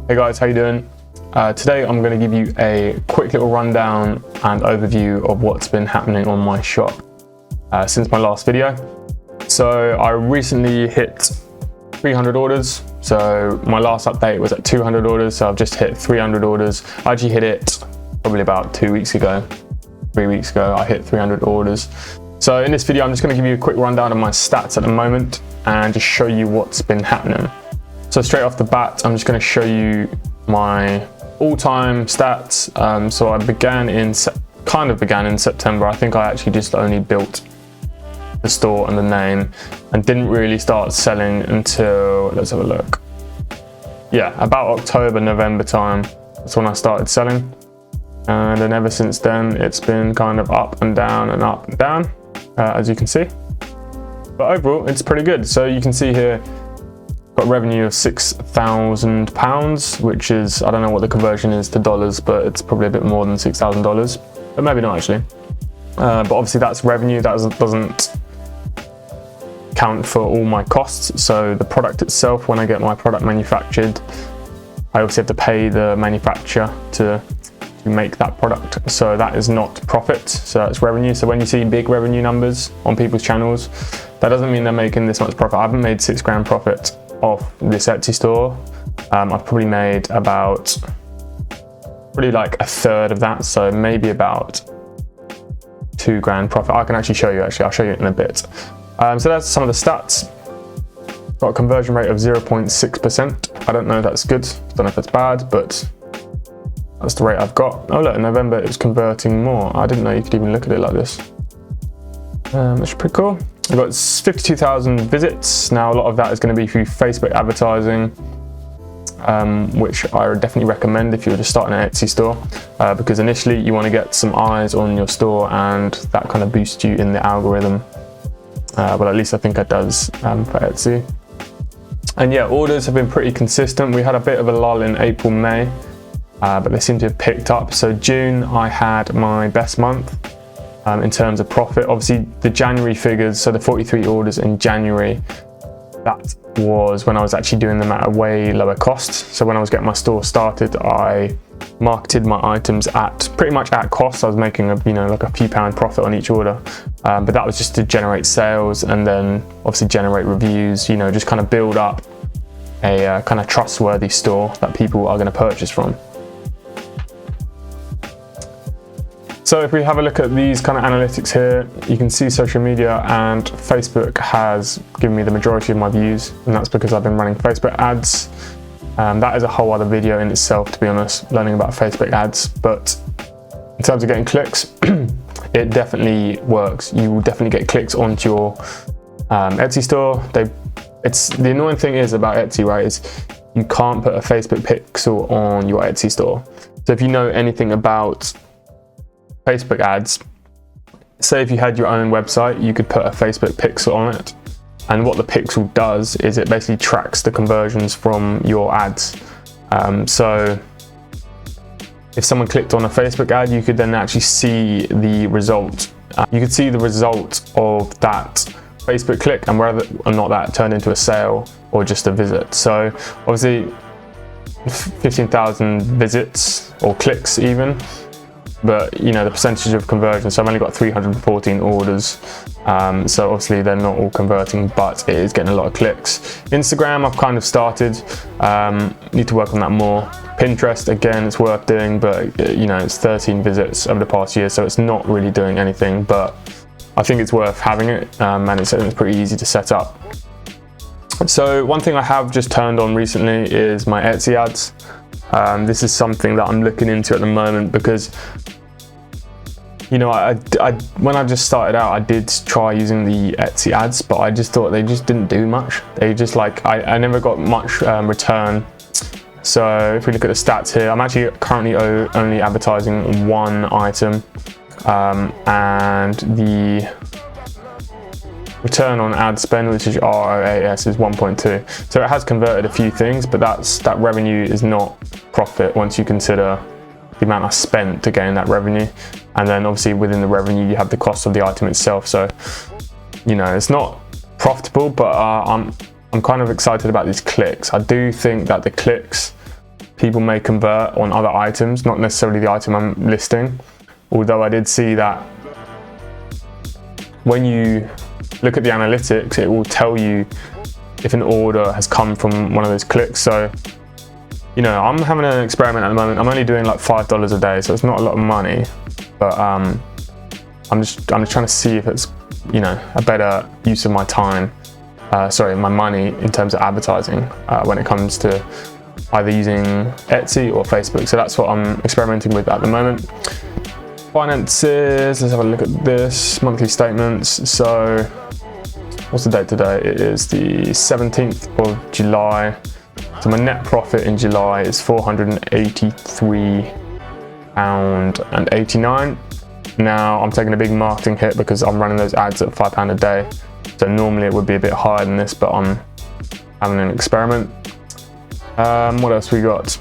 Hey guys, how you doing? Today I'm going to give you a quick little rundown and overview of what's been happening on my shop since my last video. So I recently hit 300 orders. So my last update was at 200 orders, so I've just hit 300 orders. I actually hit it probably about 3 weeks ago. I hit 300 orders. So in this video I'm just going to give you a quick rundown of my stats at the moment and just show you what's been happening. So straight off the bat, I'm just going to show you my all-time stats. So I began in September. I think I actually just only built the store and the name and didn't really start selling until, let's have a look. Yeah, about October, November time. That's when I started selling. And then ever since then, it's been kind of up and down and up and down, as you can see. But overall, it's pretty good. So you can see here, got revenue of £6,000, which is, I don't know what the conversion is to dollars, but it's probably a bit more than $6,000, but maybe not actually. But obviously that's revenue, that doesn't count for all my costs. So the product itself, when I get my product manufactured, I obviously have to pay the manufacturer to make that product. So that is not profit, so that's revenue. So when you see big revenue numbers on people's channels, that doesn't mean they're making this much profit. I haven't made £6,000 profit off this Etsy store. I've probably made about like a third of that, so maybe about £2,000 profit. I can actually show you, I'll show you in a bit. So that's some of the stats. Got a conversion rate of 0.6%. I don't know if that's good, I don't know if that's bad, but that's the rate I've got. Oh look, in November it was converting more. I didn't know you could even look at it like this. That's pretty cool. I've got 52,000 visits. Now a lot of that is going to be through Facebook advertising, which I would definitely recommend if you're just starting an Etsy store, because initially you want to get some eyes on your store and that kind of boosts you in the algorithm. Well, at least I think it does for Etsy. And yeah, orders have been pretty consistent. We had a bit of a lull in April, May, but they seem to have picked up. So June I had my best month in terms of profit. Obviously the January figures, so the 43 orders in January, that was when I was actually doing them at a way lower cost. So when I was getting my store started, I marketed my items at pretty much at cost. I was making like a few pound profit on each order, but that was just to generate sales and then obviously generate reviews, just kind of build up a kind of trustworthy store that people are going to purchase from. So if we have a look at these kind of analytics here, you can see social media and Facebook has given me the majority of my views, and that's because I've been running Facebook ads. That is a whole other video in itself, to be honest, learning about Facebook ads. But in terms of getting clicks, it definitely works. You will definitely get clicks onto your Etsy store. The annoying thing is about Etsy, right, is you can't put a Facebook pixel on your Etsy store. So if you know anything about Facebook ads, say if you had your own website, you could put a Facebook pixel on it, and what the pixel does is it basically tracks the conversions from your ads. So if someone clicked on a Facebook ad, you could then actually see the result. You could see the result of that Facebook click and whether or not that turned into a sale or just a visit. So obviously 15,000 visits or clicks even, but the percentage of conversion, so I've only got 314 orders, so obviously they're not all converting, but it is getting a lot of clicks. Instagram I've kind of started, need to work on that more. Pinterest, again, it's worth doing, but it's 13 visits over the past year, so it's not really doing anything, but I think it's worth having it, and it's pretty easy to set up. So one thing I have just turned on recently is my Etsy ads. This is something that I'm looking into at the moment because when I just started out, I did try using the Etsy ads, but I just thought they just didn't do much. They just I never got much return. So if we look at the stats here, I'm actually currently only advertising one item, and the return on ad spend, which is ROAS, is 1.2. So it has converted a few things, but that revenue is not profit once you consider the amount I spent to gain that revenue. And then obviously within the revenue, you have the cost of the item itself. So, it's not profitable, but I'm kind of excited about these clicks. I do think that the clicks people may convert on other items, not necessarily the item I'm listing. Although I did see that when you look at the analytics, it will tell you if an order has come from one of those clicks. So, you know, I'm having an experiment at the moment. I'm only doing like $5 a day, so it's not a lot of money, but I'm just trying to see if it's, you know, a better use of my time, my money in terms of advertising when it comes to either using Etsy or Facebook. So that's what I'm experimenting with at the moment. Finances, let's have a look at this, monthly statements. So what's the date today? It is the 17th of July. So my net profit in July is £483.89. Now I'm taking a big marketing hit because I'm running those ads at £5 a day. So normally it would be a bit higher than this, but I'm having an experiment. What else we got?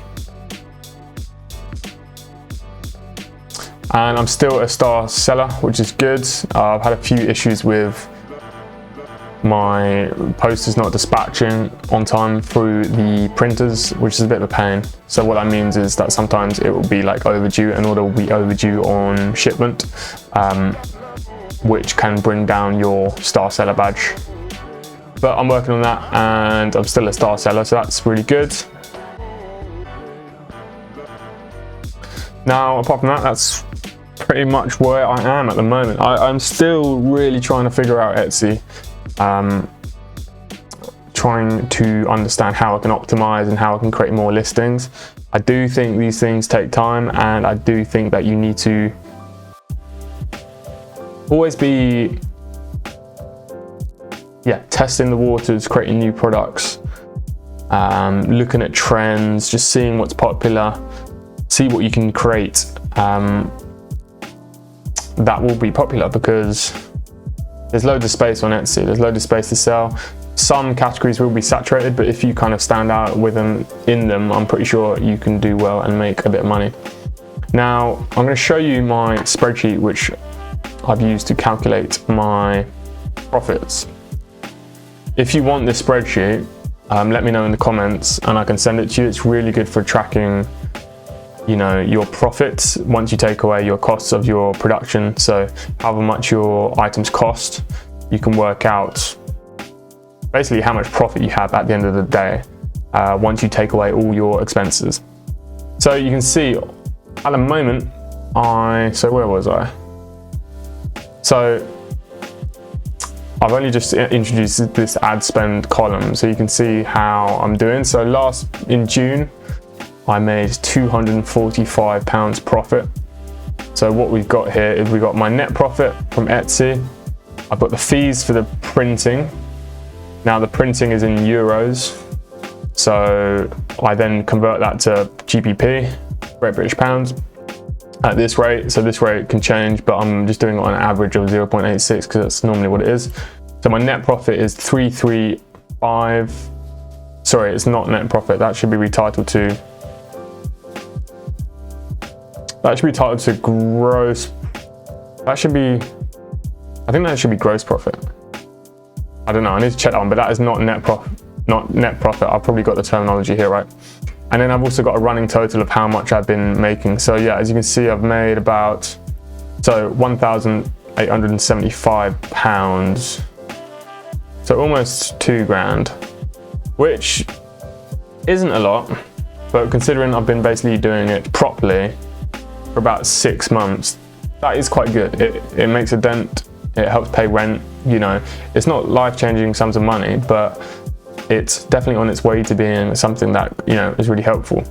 And I'm still a star seller, which is good. I've had a few issues with my posters not dispatching on time through the printers, which is a bit of a pain. So what that means is that sometimes it will be like overdue, an order will be overdue on shipment, which can bring down your star seller badge. But I'm working on that and I'm still a star seller, so that's really good. Now, apart from that, that's pretty much where I am at the moment. I'm still really trying to figure out Etsy, trying to understand how I can optimize and how I can create more listings. I do think these things take time, and I do think that you need to always be testing the waters, creating new products, looking at trends, just seeing what's popular, see what you can create that will be popular, because there's loads of space on Etsy, there's loads of space to sell. Some categories will be saturated, but if you kind of stand out with them in them, I'm pretty sure you can do well and make a bit of money. Now I'm going to show you my spreadsheet, which I've used to calculate my profits. If you want this spreadsheet, let me know in the comments and I can send it to you. It's really good for tracking, you know, your profits once you take away your costs of your production. So however much your items cost, you can work out basically how much profit you have at the end of the day once you take away all your expenses. So you can see at the moment, where was I? So I've only just introduced this ad spend column, so you can see how I'm doing. So in June, I made £245 profit. So what we've got here is we've got my net profit from Etsy. I've got the fees for the printing. Now the printing is in euros. So I then convert that to GBP, Great British Pounds, at this rate. So this rate can change, but I'm just doing it on an average of 0.86 because that's normally what it is. So my net profit is 335. Sorry, it's not net profit. That should be retitled to gross. I think that should be gross profit. I don't know, I need to check that one, but that is not net profit. I've probably got the terminology here right. And then I've also got a running total of how much I've been making. So yeah, as you can see, I've made about £1,875. So almost £2,000, which isn't a lot, but considering I've been basically doing it properly for about 6 months, that is quite good. It makes a dent, it helps pay rent, you know. It's not life-changing sums of money, but it's definitely on its way to being something that, you know, is really helpful.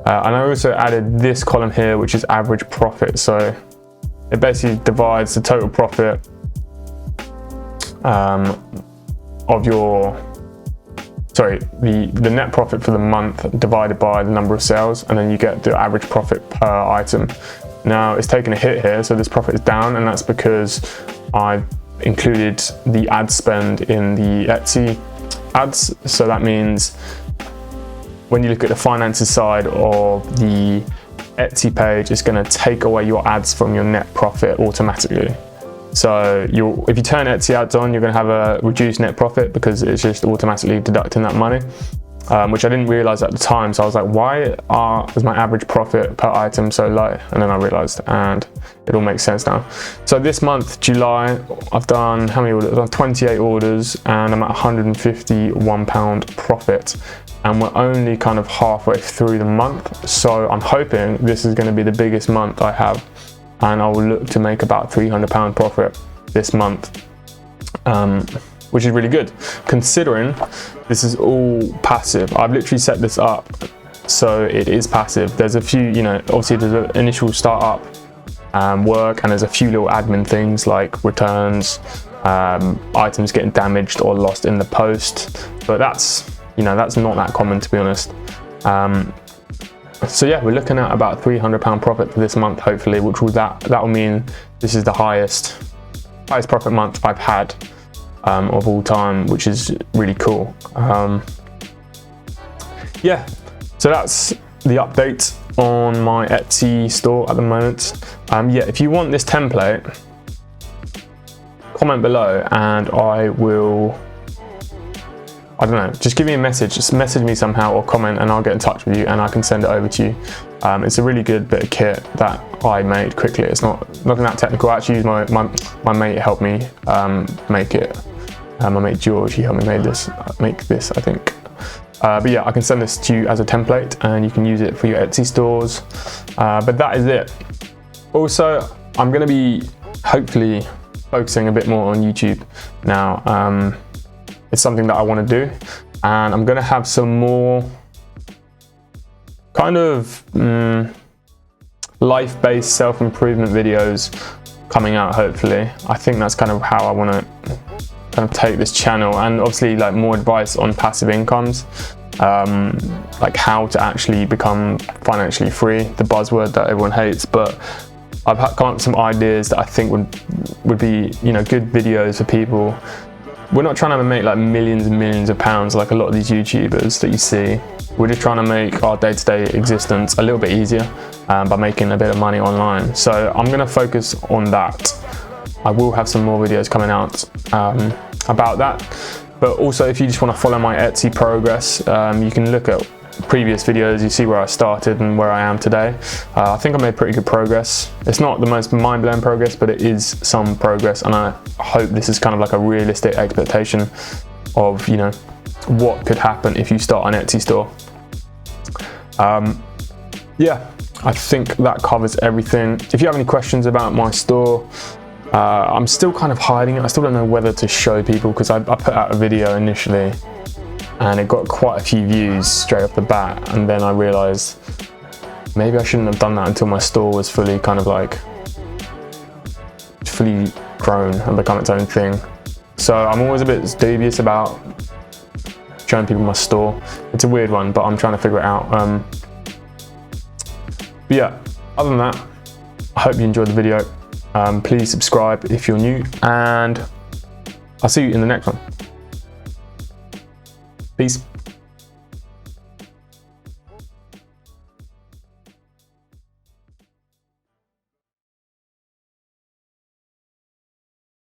And I also added this column here, which is average profit. So it basically divides the total profit of the net profit for the month divided by the number of sales, and then you get the average profit per item. Now it's taken a hit here, so this profit is down, and that's because I've included the ad spend in the Etsy ads. So that means when you look at the finances side of the Etsy page, it's going to take away your ads from your net profit automatically. So if you turn Etsy ads on, you're going to have a reduced net profit because it's just automatically deducting that money. which I didn't realize at the time. So I was like, why is my average profit per item so low? And then I realized, and it all makes sense now. So this month, July, I've done how many orders? I've done 28 orders and I'm at £151 profit. And we're only kind of halfway through the month. So I'm hoping this is going to be the biggest month I have. And I will look to make about £300 profit this month, which is really good, considering this is all passive. I've literally set this up so it is passive. There's a few, you know, obviously there's an initial startup work, and there's a few little admin things like returns, items getting damaged or lost in the post, but that's, you know, that's not that common, to be honest. So yeah, we're looking at about £300 profit for this month, hopefully, which will that will mean this is the highest profit month I've had of all time, which is really cool. Yeah, so that's the update on my Etsy store at the moment. Yeah, if you want this template, comment below and I will, I don't know, just give me a message, just message me somehow or comment and I'll get in touch with you and I can send it over to you. It's a really good bit of kit that I made quickly. It's nothing that technical. I actually used my mate helped me make it. My mate George, he helped me make this, I think. But yeah, I can send this to you as a template and you can use it for your Etsy stores. But that is it. Also, I'm going to be hopefully focusing a bit more on YouTube now. It's something that I want to do, and I'm going to have some more kind of life-based self-improvement videos coming out, hopefully. I think that's kind of how I want to kind of take this channel, and obviously like more advice on passive incomes, like how to actually become financially free, the buzzword that everyone hates. But I've come up with some ideas that I think would be, you know, good videos for people. We're not trying to make like millions and millions of pounds like a lot of these YouTubers that you see. We're just trying to make our day-to-day existence a little bit easier by making a bit of money online. So I'm going to focus on that. I will have some more videos coming out about that. But also, if you just want to follow my Etsy progress, you can look at previous videos. You see where I started and where I am today. I think I made pretty good progress. It's not the most mind-blowing progress, but it is some progress, and I hope this is kind of like a realistic expectation of, you know, what could happen if you start an Etsy store. Yeah, I think that covers everything. If you have any questions about my store, I'm still kind of hiding it. I still don't know whether to show people, because I put out a video initially and it got quite a few views straight off the bat, and then I realized maybe I shouldn't have done that until my store was fully kind of like fully grown and become its own thing. So I'm always a bit dubious about showing people my store. It's a weird one, but I'm trying to figure it out. But yeah, other than that, I hope you enjoyed the video. Please subscribe if you're new, and I'll see you in the next one. Peace.